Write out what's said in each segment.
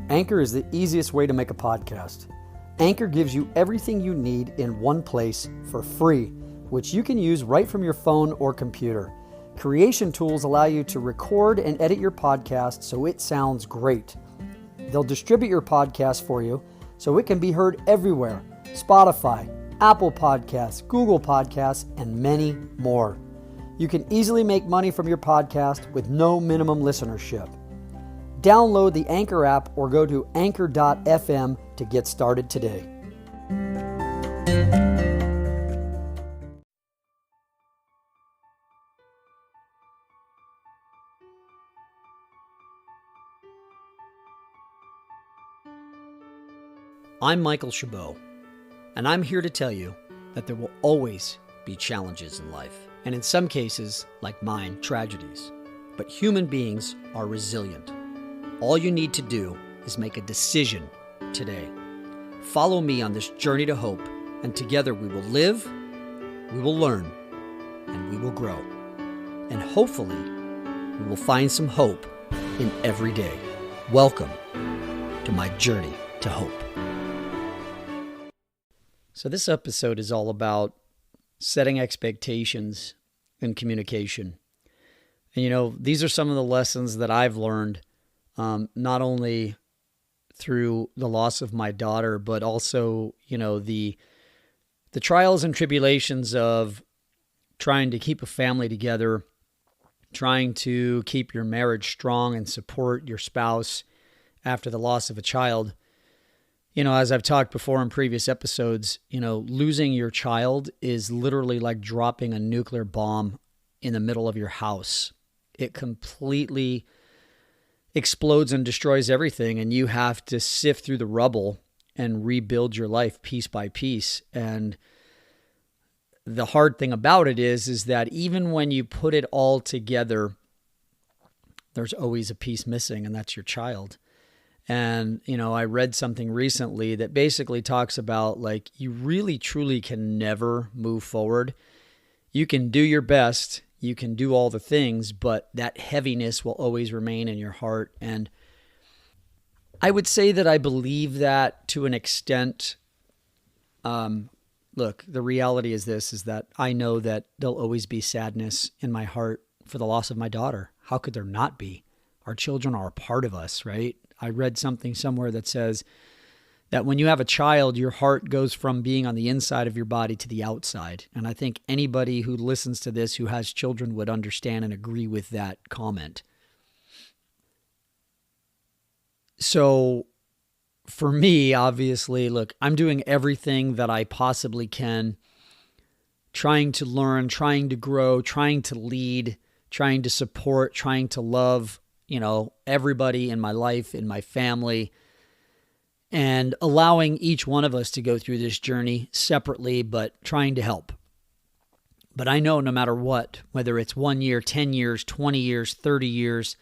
Anchor is the easiest way to make a podcast. Anchor gives you everything you need in one place for free, which you can use right from your phone or computer. Creation tools allow you to record and edit your podcast so it sounds great. They'll distribute your podcast for you so it can be heard everywhere: Spotify, Apple Podcasts, Google Podcasts, and many more. You can easily make money from your podcast with no minimum listenership. Download the Anchor app or go to anchor.fm to get started today. I'm Michael Chabot, and I'm here to tell you that there will always be challenges in life, and in some cases, like mine, tragedies. But human beings are resilient. All you need to do is make a decision today. Follow me on this journey to hope, and together we will live, we will learn, and we will grow. And hopefully, we will find some hope in every day. Welcome to my journey to hope. So this episode is all about setting expectations and communication. And these are some of the lessons that I've learned, not only through the loss of my daughter, but also, the trials and tribulations of trying to keep a family together, trying to keep your marriage strong and support your spouse after the loss of a child. As I've talked before in previous episodes, losing your child is literally like dropping a nuclear bomb in the middle of your house. It completely explodes and destroys everything, and you have to sift through the rubble and rebuild your life piece by piece. And the hard thing about it is that even when you put it all together, there's always a piece missing, and that's your child. And, I read something recently that basically talks about you really truly can never move forward. You can do your best, you can do all the things, but that heaviness will always remain in your heart. And I would say that I believe that to an extent. Look, the reality is that I know that there'll always be sadness in my heart for the loss of my daughter. How could there not be? Our children are a part of us, right? I read something somewhere that says that when you have a child, your heart goes from being on the inside of your body to the outside. And I think anybody who listens to this who has children would understand and agree with that comment. So for me, obviously, look, I'm doing everything that I possibly can, trying to learn, trying to grow, trying to lead, trying to support, trying to love, everybody in my life, in my family, and allowing each one of us to go through this journey separately, but trying to help. But I know no matter what, whether it's 1 year, 10 years, 20 years, 30 years,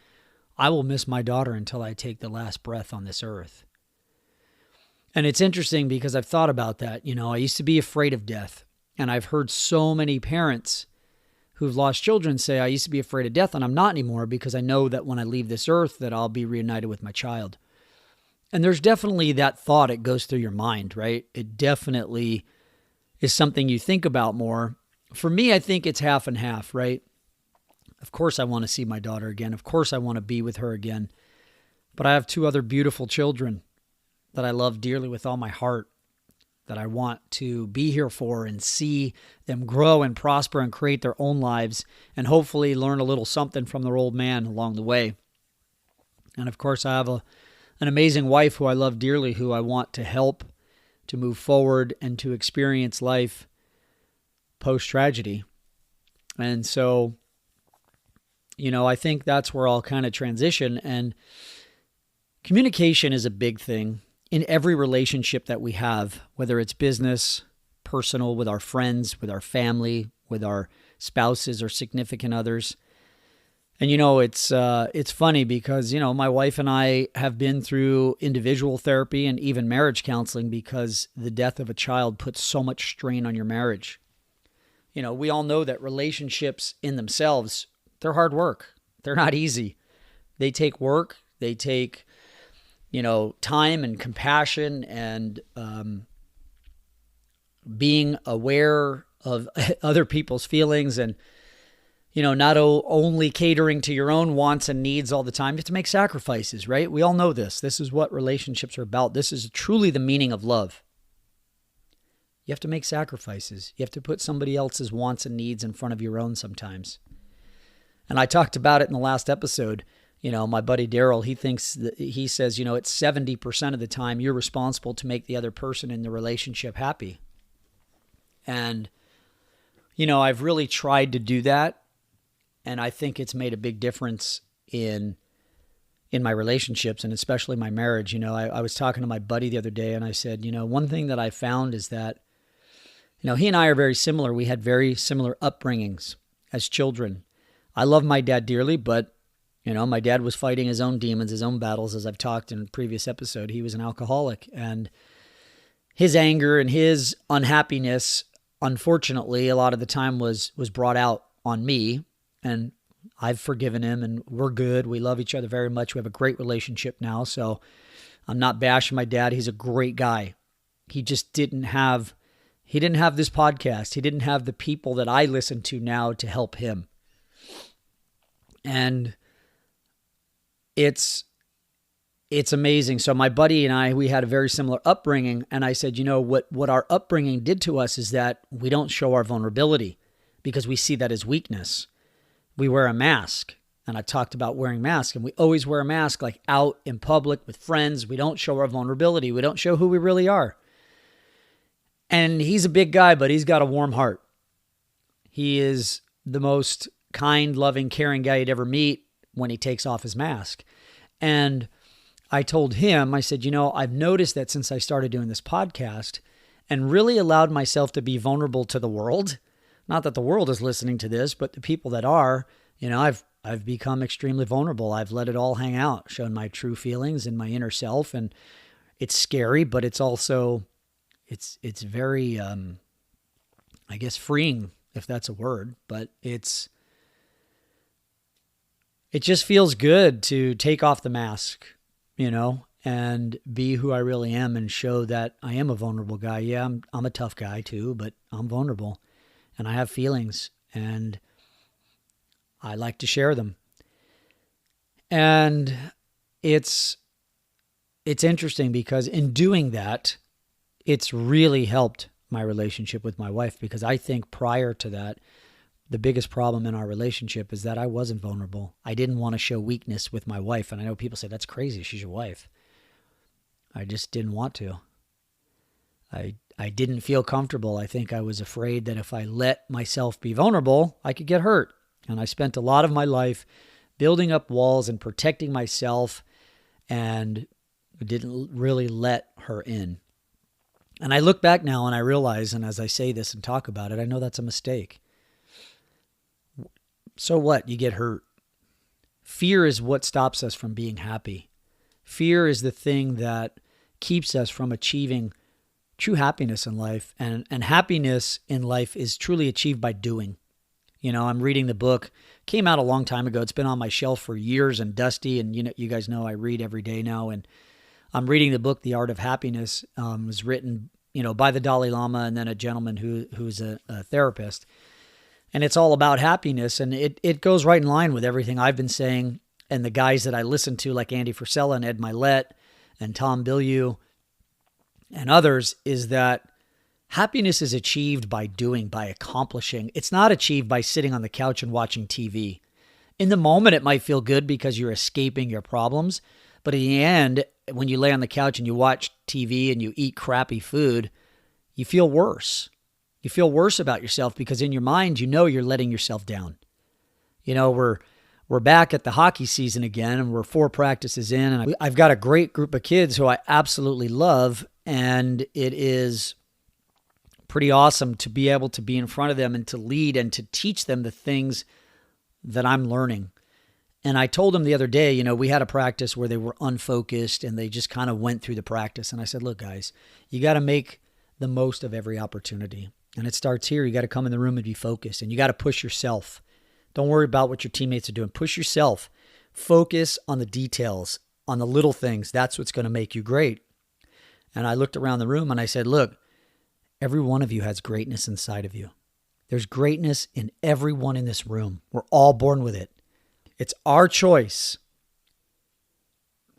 I will miss my daughter until I take the last breath on this earth. And it's interesting because I've thought about that. I used to be afraid of death, and I've heard so many parents who've lost children say, I used to be afraid of death and I'm not anymore because I know that when I leave this earth that I'll be reunited with my child. And there's definitely that thought, it goes through your mind, right? It definitely is something you think about more. For me, I think it's half and half, right? Of course I want to see my daughter again. Of course I want to be with her again. But I have 2 other beautiful children that I love dearly with all my heart, that I want to be here for and see them grow and prosper and create their own lives and hopefully learn a little something from their old man along the way. And of course, I have an amazing wife who I love dearly, who I want to help to move forward and to experience life post-tragedy. And so, I think that's where I'll kind of transition. And communication is a big thing in every relationship that we have, whether it's business, personal, with our friends, with our family, with our spouses or significant others. And it's funny because my wife and I have been through individual therapy and even marriage counseling because the death of a child puts so much strain on your marriage. We all know that relationships in themselves, they're hard work. They're not easy. They take work. They take time and compassion and being aware of other people's feelings and, not only catering to your own wants and needs all the time. You have to make sacrifices, right? We all know this. This is what relationships are about. This is truly the meaning of love. You have to make sacrifices. You have to put somebody else's wants and needs in front of your own sometimes. And I talked about it in the last episode. My buddy Daryl, he says, it's 70% of the time you're responsible to make the other person in the relationship happy. And, I've really tried to do that. And I think it's made a big difference in my relationships and especially my marriage. I was talking to my buddy the other day and I said, one thing that I found is that, he and I are very similar. We had very similar upbringings as children. I love my dad dearly, but, my dad was fighting his own demons, his own battles, as I've talked in a previous episode. He was an alcoholic, and his anger and his unhappiness, unfortunately, a lot of the time was brought out on me. And I've forgiven him and we're good. We love each other very much. We have a great relationship now. So I'm not bashing my dad. He's a great guy. He just didn't have this podcast. He didn't have the people that I listen to now to help him. And it's amazing. So my buddy and I, we had a very similar upbringing. And I said, what our upbringing did to us is that we don't show our vulnerability because we see that as weakness. We wear a mask, and I talked about wearing masks, and we always wear a mask like out in public with friends. We don't show our vulnerability. We don't show who we really are. And he's a big guy, but he's got a warm heart. He is the most kind, loving, caring guy you'd ever meet when he takes off his mask. And I told him, I said, I've noticed that since I started doing this podcast and really allowed myself to be vulnerable to the world. Not that the world is listening to this, but the people that are, I've become extremely vulnerable. I've let it all hang out, shown my true feelings and my inner self. And it's scary, but it's also, it's very, I guess, freeing, if that's a word, but it just feels good to take off the mask, and be who I really am and show that I am a vulnerable guy. Yeah, I'm a tough guy too, but I'm vulnerable. And I have feelings, and I like to share them. And it's interesting because in doing that, it's really helped my relationship with my wife, because I think prior to that, the biggest problem in our relationship is that I wasn't vulnerable. I didn't want to show weakness with my wife. And I know people say, that's crazy, she's your wife. I just didn't want to. I didn't feel comfortable. I think I was afraid that if I let myself be vulnerable, I could get hurt. And I spent a lot of my life building up walls and protecting myself, and didn't really let her in. And I look back now and I realize, and as I say this and talk about it, I know that's a mistake. So what? You get hurt. Fear is what stops us from being happy. Fear is the thing that keeps us from achieving true happiness in life. And happiness in life is truly achieved by doing. I'm reading the book, came out a long time ago. It's been on my shelf for years and dusty. And you guys know I read every day now. And I'm reading the book, The Art of Happiness. It was written, by the Dalai Lama and then a gentleman who's a therapist. And it's all about happiness. And it goes right in line with everything I've been saying. And the guys that I listen to, like Andy Frisella and Ed Milet and Tom Bilyeu and others, is that happiness is achieved by doing, by accomplishing. It's not achieved by sitting on the couch and watching TV. In the moment, it might feel good because you're escaping your problems. But in the end, when you lay on the couch and you watch TV and you eat crappy food, you feel worse. You feel worse about yourself because in your mind, you're letting yourself down. We're back at the hockey season again, and we're 4 practices in, and I've got a great group of kids who I absolutely love, and it is pretty awesome to be able to be in front of them and to lead and to teach them the things that I'm learning. And I told them the other day, we had a practice where they were unfocused and they just kind of went through the practice. And I said, look, guys, you got to make the most of every opportunity. And it starts here. You got to come in the room and be focused, and you got to push yourself. Don't worry about what your teammates are doing. Push yourself. Focus on the details. on the little things. That's what's going to make you great. And I looked around the room and I said, look, every one of you has greatness inside of you. There's greatness in everyone in this room. We're all born with it. It's our choice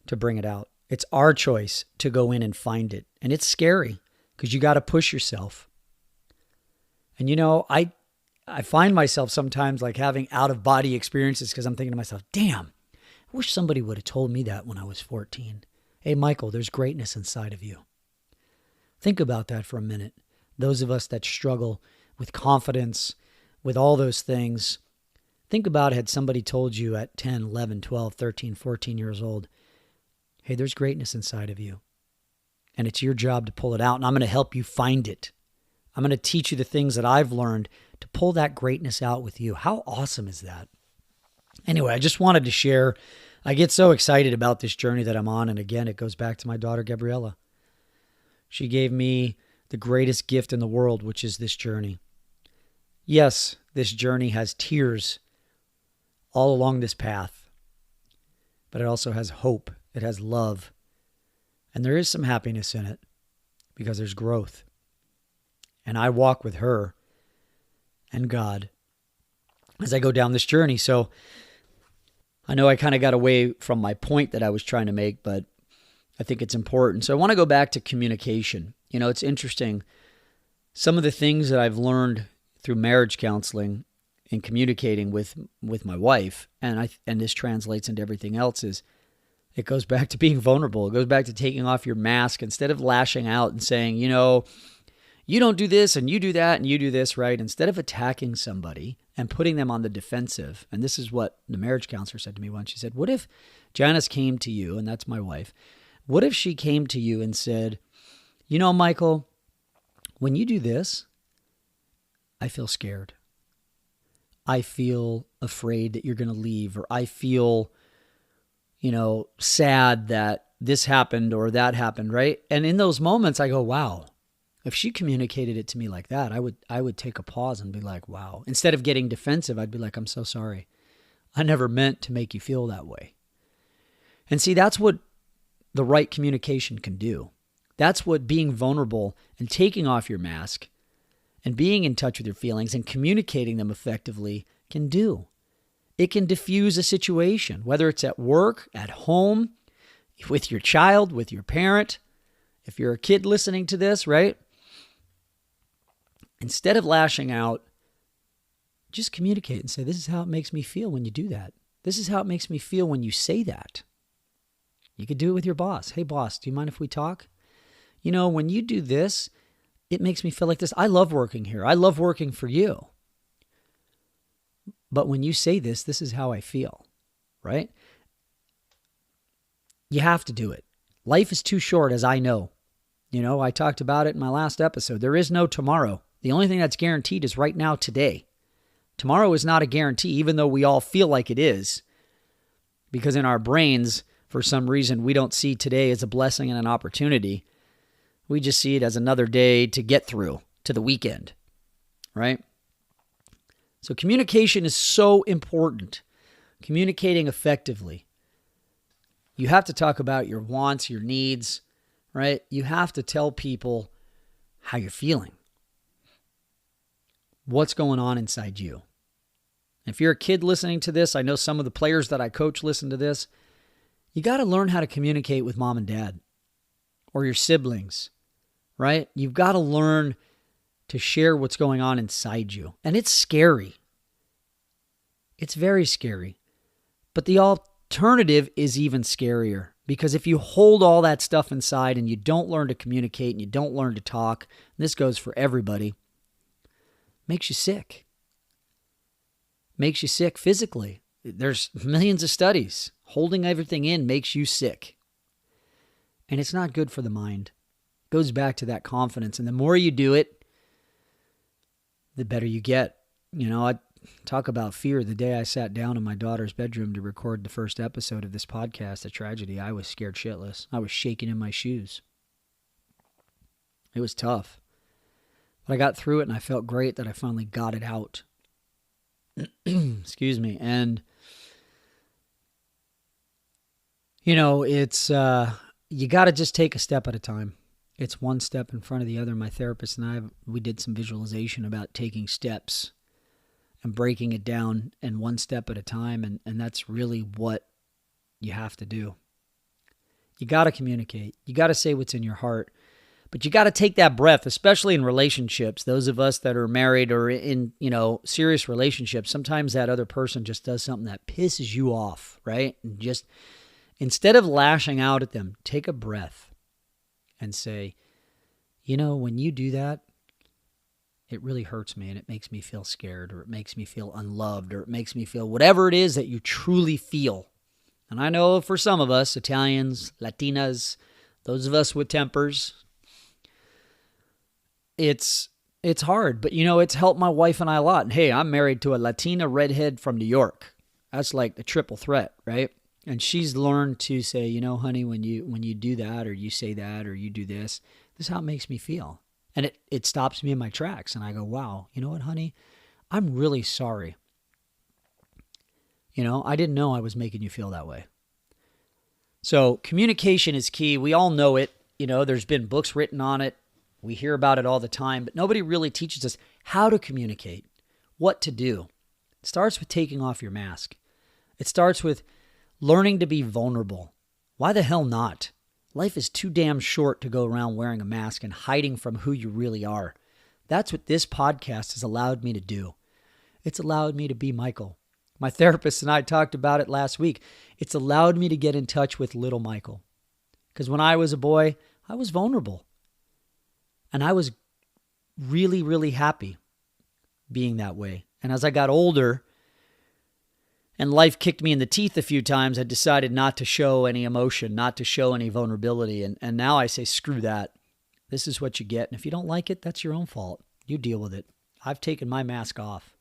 to bring it out. It's our choice to go in and find it. And it's scary because you got to push yourself. And I find myself sometimes like having out-of-body experiences because I'm thinking to myself, damn, I wish somebody would have told me that when I was 14. Hey, Michael, there's greatness inside of you. Think about that for a minute. Those of us that struggle with confidence, with all those things, think about had somebody told you at 10, 11, 12, 13, 14 years old, hey, there's greatness inside of you. And it's your job to pull it out. And I'm going to help you find it. I'm going to teach you the things that I've learned to pull that greatness out with you. How awesome is that? Anyway, I just wanted to share. I get so excited about this journey that I'm on. And again, it goes back to my daughter, Gabriella. She gave me the greatest gift in the world, which is this journey. Yes, this journey has tears all along this path, but it also has hope. It has love. And there is some happiness in it because there's growth. And I walk with her and God as I go down this journey. So I know I kind of got away from my point that I was trying to make, but I think it's important. So I want to go back to communication. It's interesting. Some of the things that I've learned through marriage counseling and communicating with my wife, and this translates into everything else, is it goes back to being vulnerable. It goes back to taking off your mask instead of lashing out and saying, you don't do this and you do that and you do this, right? Instead of attacking somebody and putting them on the defensive. And this is what the marriage counselor said to me once. She said, what if Janice came to you, and that's my wife, what if she came to you and said, Michael, when you do this, I feel scared. I feel afraid that you're going to leave, or I feel, sad that this happened or that happened, right? And in those moments I go, wow, if she communicated it to me like that, I would take a pause and be like, wow. Instead of getting defensive, I'd be like, I'm so sorry. I never meant to make you feel that way. And see, that's what the right communication can do. That's what being vulnerable and taking off your mask and being in touch with your feelings and communicating them effectively can do. It can diffuse a situation, whether it's at work, at home, with your child, with your parent. If you're a kid listening to this, right? Instead of lashing out, just communicate and say, this is how it makes me feel when you do that. This is how it makes me feel when you say that. You could do it with your boss. Hey, boss, do you mind if we talk? When you do this, it makes me feel like this. I love working here. I love working for you. But when you say this, this is how I feel, right? You have to do it. Life is too short, as I know. I talked about it in my last episode. There is no tomorrow. The only thing that's guaranteed is right now, today. Tomorrow is not a guarantee, even though we all feel like it is. Because in our brains, for some reason, we don't see today as a blessing and an opportunity. We just see it as another day to get through to the weekend, right? So communication is so important. Communicating effectively. You have to talk about your wants, your needs, right? You have to tell people how you're feeling. What's going on inside you. If you're a kid listening to this, I know some of the players that I coach listen to this. You got to learn how to communicate with mom and dad or your siblings, right? You've got to learn to share what's going on inside you. And it's scary. It's very scary. But the alternative is even scarier, because if you hold all that stuff inside and you don't learn to communicate and you don't learn to talk, and this goes for everybody, makes you sick. Makes you sick physically. There's millions of studies. Holding everything in makes you sick. And it's not good for the mind. It goes back to that confidence. And the more you do it, the better you get. I talk about fear. The day I sat down in my daughter's bedroom to record the first episode of this podcast, A Tragedy, I was scared shitless. I was shaking in my shoes. It was tough. But I got through it, and I felt great that I finally got it out. Excuse me. And, It's you got to just take a step at a time. It's one step in front of the other. My therapist and we did some visualization about taking steps and breaking it down and one step at a time. And that's really what you have to do. You got to communicate. You got to say what's in your heart. But you got to take that breath, especially in relationships. Those of us that are married or in, serious relationships, sometimes that other person just does something that pisses you off, right? And just instead of lashing out at them, take a breath and say, when you do that, it really hurts me and it makes me feel scared, or it makes me feel unloved, or it makes me feel whatever it is that you truly feel. And I know for some of us, Italians, Latinas, those of us with tempers, it's hard. But, it's helped my wife and I a lot. And hey, I'm married to a Latina redhead from New York. That's like the triple threat, right? And she's learned to say, honey, when you do that, or you say that, or you do this is how it makes me feel. And it stops me in my tracks. And I go, wow, you know what, honey? I'm really sorry. I didn't know I was making you feel that way. So communication is key. We all know it. There's been books written on it. We hear about it all the time, but nobody really teaches us how to communicate, what to do. It starts with taking off your mask. It starts with learning to be vulnerable. Why the hell not? Life is too damn short to go around wearing a mask and hiding from who you really are. That's what this podcast has allowed me to do. It's allowed me to be Michael. My therapist and I talked about it last week. It's allowed me to get in touch with little Michael. Because when I was a boy, I was vulnerable. And I was really, really happy being that way. And as I got older and life kicked me in the teeth a few times, I decided not to show any emotion, not to show any vulnerability. And now I say, screw that. This is what you get. And if you don't like it, that's your own fault. You deal with it. I've taken my mask off.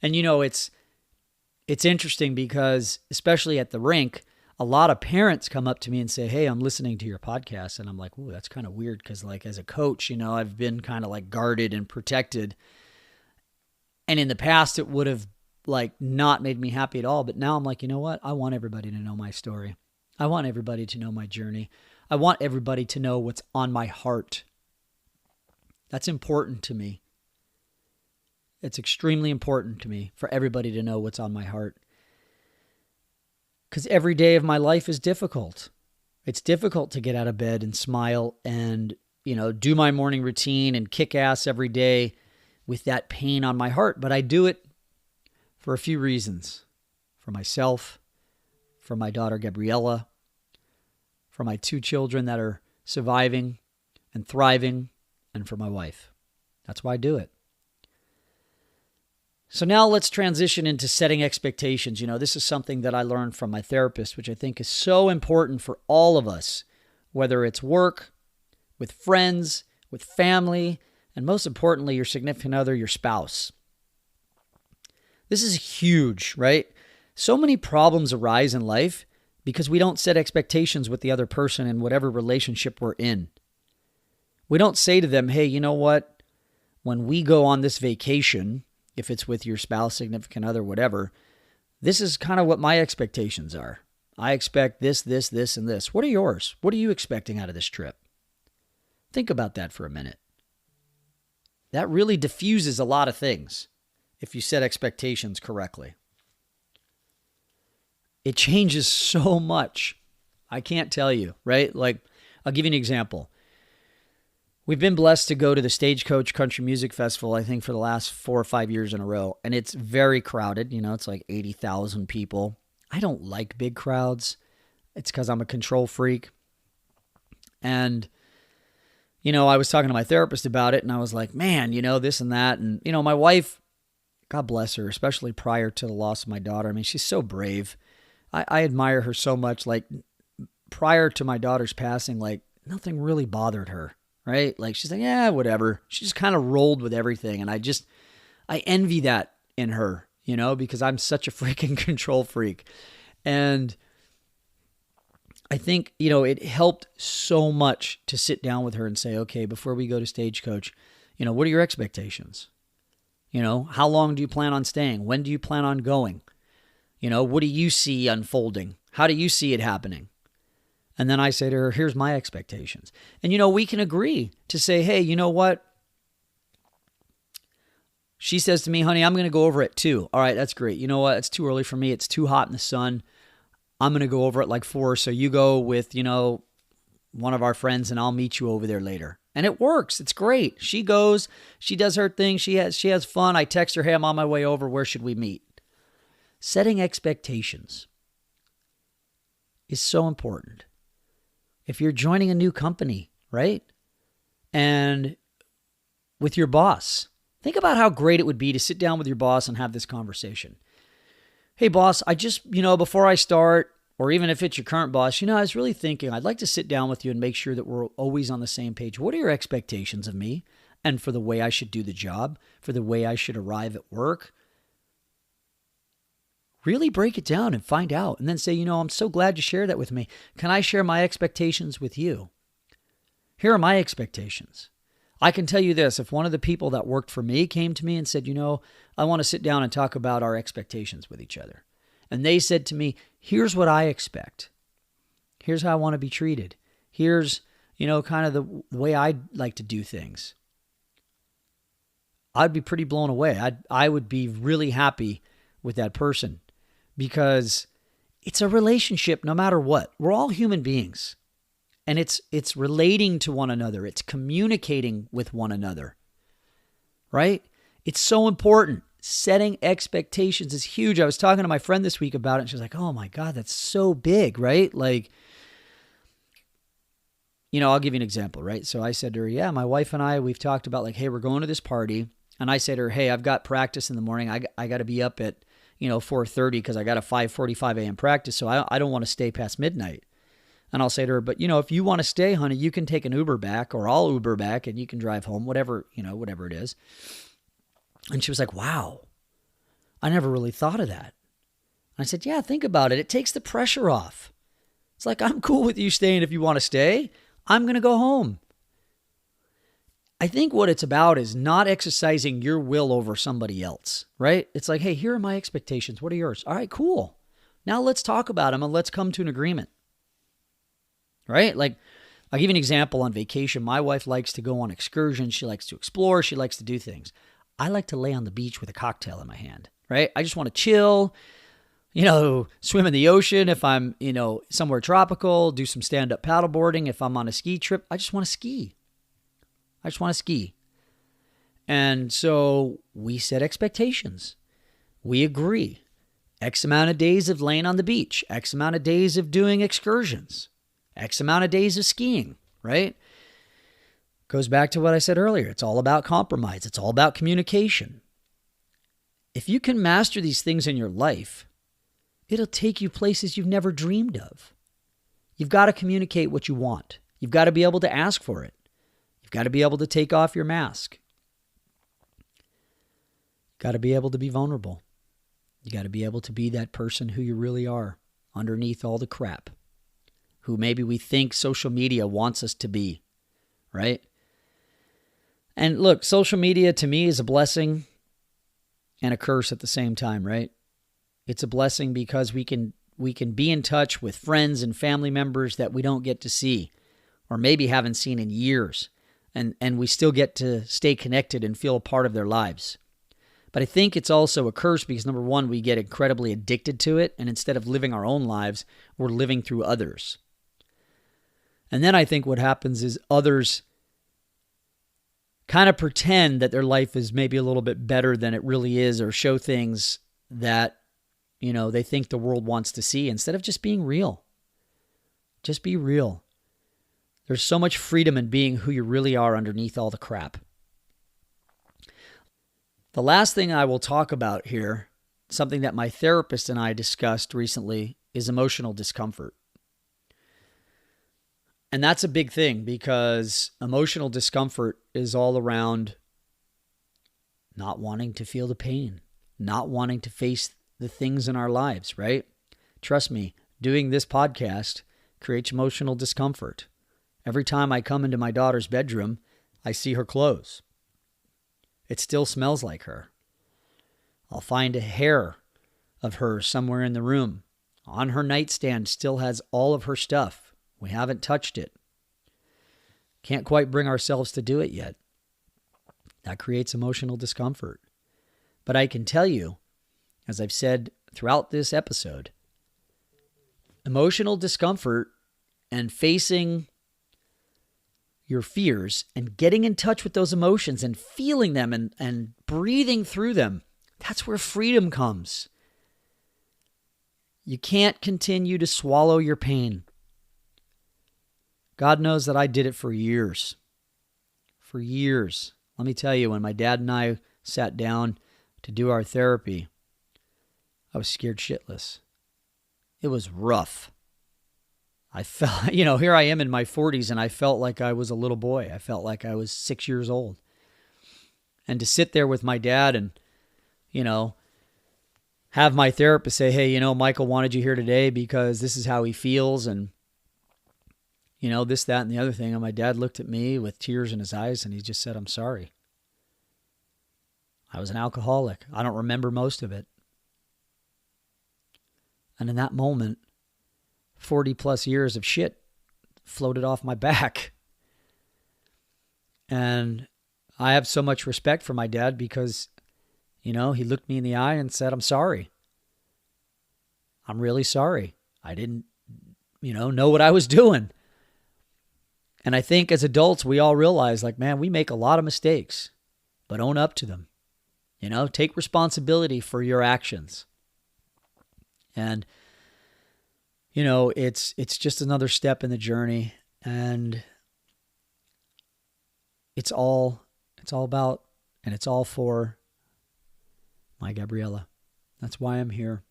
And it's interesting because, especially at the rink, a lot of parents come up to me and say, hey, I'm listening to your podcast. And I'm like, ooh, that's kind of weird because as a coach, I've been kind of guarded and protected. And in the past, it would have not made me happy at all. But now I'm like, you know what? I want everybody to know my story. I want everybody to know my journey. I want everybody to know what's on my heart. That's important to me. It's extremely important to me for everybody to know what's on my heart. Because every day of my life is difficult. It's difficult to get out of bed and smile and, do my morning routine and kick ass every day with that pain on my heart. But I do it for a few reasons. For myself, for my daughter Gabriella, for my 2 children that are surviving and thriving, and for my wife. That's why I do it. So now let's transition into setting expectations. This is something that I learned from my therapist, which I think is so important for all of us, whether it's work, with friends, with family, and most importantly, your significant other, your spouse. This is huge, right? So many problems arise in life because we don't set expectations with the other person in whatever relationship we're in. We don't say to them, hey, you know what? When we go on this vacation, if it's with your spouse, significant other, whatever, this is kind of what my expectations are. I expect this, and this. What are yours? What are you expecting out of this trip? Think about that for a minute. That really diffuses a lot of things if you set expectations correctly. It changes so much. I can't tell you, right? I'll give you an example. We've been blessed to go to the Stagecoach Country Music Festival, I think, for the last 4 or 5 years in a row. And it's very crowded. It's 80,000 people. I don't like big crowds. It's because I'm a control freak. And, I was talking to my therapist about it, and I was like, man, this and that. And, my wife, God bless her, especially prior to the loss of my daughter. I mean, she's so brave. I admire her so much. Prior to my daughter's passing, nothing really bothered her. Right? She's like, yeah, whatever. She just kind of rolled with everything. And I envy that in her, because I'm such a freaking control freak. And I think, it helped so much to sit down with her and say, okay, before we go to Stagecoach, what are your expectations? How long do you plan on staying? When do you plan on going? What do you see unfolding? How do you see it happening? And then I say to her, here's my expectations. And, we can agree to say, hey, you know what? She says to me, honey, I'm going to go over at 2. All right, that's great. You know what? It's too early for me. It's too hot in the sun. I'm going to go over at like 4. So you go with, one of our friends and I'll meet you over there later. And it works. It's great. She goes, she does her thing. She has fun. I text her, hey, I'm on my way over. Where should we meet? Setting expectations is so important. If you're joining a new company, right? And with your boss, think about how great it would be to sit down with your boss and have this conversation. Hey, boss, I just, before I start, or even if it's your current boss, I was really thinking I'd like to sit down with you and make sure that we're always on the same page. What are your expectations of me and for the way I should do the job, for the way I should arrive at work? Really break it down and find out, and then say, I'm so glad you shared that with me. Can I share my expectations with you? Here are my expectations. I can tell you this. If one of the people that worked for me came to me and said, I want to sit down and talk about our expectations with each other. And they said to me, here's what I expect. Here's how I want to be treated. Here's, kind of the way I'd like to do things. I'd be pretty blown away. I would be really happy with that person. Because it's a relationship no matter what. We're all human beings. And it's relating to one another. It's communicating with one another. Right? It's so important. Setting expectations is huge. I was talking to my friend this week about it, and she was like, oh my God, that's so big, right? Like, I'll give you an example, right? So I said to her, yeah, my wife and I, we've talked about like, hey, we're going to this party. And I said to her, hey, I've got practice in the morning. I got to be up at 4:30 because I got a 5:45 a.m. practice, so I don't want to stay past midnight. And I'll say to her, but if you want to stay, honey, you can take an Uber back, or I'll Uber back and you can drive home, whatever it is. And she was like, wow, I never really thought of that. And I said, yeah, think about it. It takes the pressure off. It's like, I'm cool with you staying if you want to stay. I'm going to go home. I think what it's about is not exercising your will over somebody else, right? It's like, hey, here are my expectations. What are yours? All right, cool. Now let's talk about them and let's come to an agreement, right? Like, I'll give you an example. On vacation, my wife likes to go on excursions. She likes to explore. She likes to do things. I like to lay on the beach with a cocktail in my hand, right? I just want to chill, swim in the ocean if I'm, somewhere tropical, do some stand-up paddleboarding. If I'm on a ski trip, I just want to ski. And so we set expectations. We agree. X amount of days of laying on the beach, X amount of days of doing excursions, X amount of days of skiing, right? Goes back to what I said earlier. It's all about compromise. It's all about communication. If you can master these things in your life, it'll take you places you've never dreamed of. You've got to communicate what you want. You've got to be able to ask for it. You've got to be able to take off your mask. Got to be able to be vulnerable. You got to be able to be that person who you really are underneath all the crap, who maybe we think social media wants us to be, right? And look, social media to me is a blessing and a curse at the same time, right? It's a blessing because we can be in touch with friends and family members that we don't get to see or maybe haven't seen in years, and we still get to stay connected and feel a part of their lives. But I think it's also a curse because, number one, we get incredibly addicted to it, and instead of living our own lives, we're living through others. And then I think what happens is others kind of pretend that their life is maybe a little bit better than it really is, or show things that, they think the world wants to see instead of just being real. Just be real. There's so much freedom in being who you really are underneath all the crap. The last thing I will talk about here, something that my therapist and I discussed recently, is emotional discomfort. And that's a big thing because emotional discomfort is all around not wanting to feel the pain, not wanting to face the things in our lives, right? Trust me, doing this podcast creates emotional discomfort. Every time I come into my daughter's bedroom, I see her clothes. It still smells like her. I'll find a hair of her somewhere in the room. on her nightstand still has all of her stuff. We haven't touched it. Can't quite bring ourselves to do it yet. That creates emotional discomfort. But I can tell you, as I've said throughout this episode, emotional discomfort and facing your fears and getting in touch with those emotions and feeling them and breathing through them, that's where freedom comes. You can't continue to swallow your pain. God knows that I did it for years. For years. Let me tell you, when my dad and I sat down to do our therapy, I was scared shitless. It was rough. I felt, here I am in my 40s and I felt like I was a little boy. I felt like I was 6 years old. And to sit there with my dad and, have my therapist say, hey, Michael wanted you here today because this is how he feels and, this, that, and the other thing. And my dad looked at me with tears in his eyes and he just said, I'm sorry. I was an alcoholic. I don't remember most of it. And in that moment, 40 plus years of shit floated off my back. And I have so much respect for my dad because, he looked me in the eye and said, I'm sorry. I'm really sorry. I didn't, know what I was doing. And I think as adults, we all realize, man, we make a lot of mistakes, but own up to them. Take responsibility for your actions. And, it's just another step in the journey. And it's all about, and it's all for my Gabriella. That's why I'm here.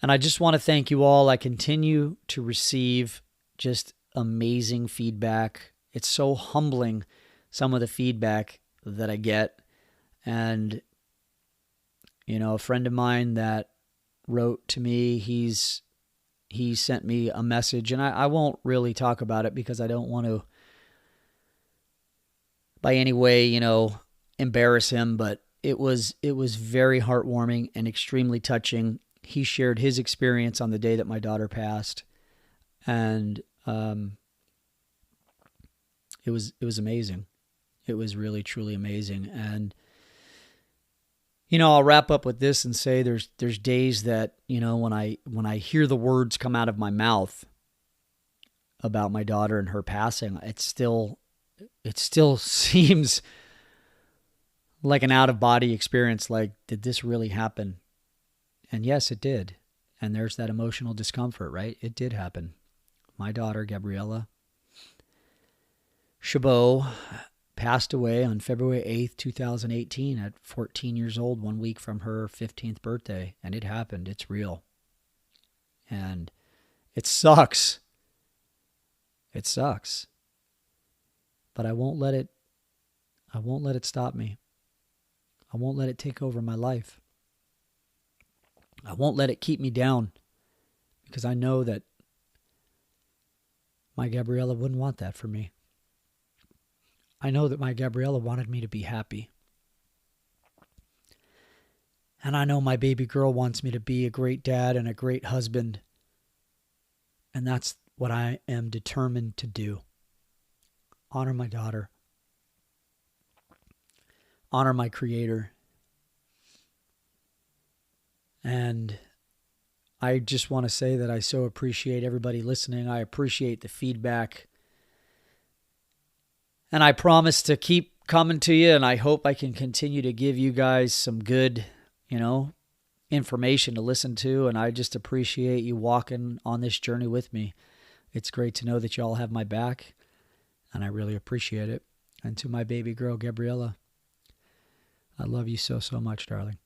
And I just want to thank you all. I continue to receive just amazing feedback. It's so humbling, some of the feedback that I get. And, a friend of mine that wrote to me, he sent me a message, and I won't really talk about it because I don't want to by any way, embarrass him, but it was very heartwarming and extremely touching. He shared his experience on the day that my daughter passed, and it was amazing. It was really, truly amazing. And I'll wrap up with this and say there's days that, when I hear the words come out of my mouth about my daughter and her passing, it still seems like an out-of-body experience. Like, did this really happen? And yes, it did. And there's that emotional discomfort, right? It did happen. My daughter, Gabriella Chabot, passed away on February 8th, 2018 at 14 years old, 1 week from her 15th birthday. And it happened. It's real. And it sucks. It sucks. But I won't let it stop me. I won't let it take over my life. I won't let it keep me down because I know that my Gabriella wouldn't want that for me. I know that my Gabriella wanted me to be happy. And I know my baby girl wants me to be a great dad and a great husband. And that's what I am determined to do. Honor my daughter. Honor my Creator. And I just want to say that I so appreciate everybody listening. I appreciate the feedback. And I promise to keep coming to you, and I hope I can continue to give you guys some good, information to listen to. And I just appreciate you walking on this journey with me. It's great to know that you all have my back, and I really appreciate it. And to my baby girl, Gabriella, I love you so, so much, darling.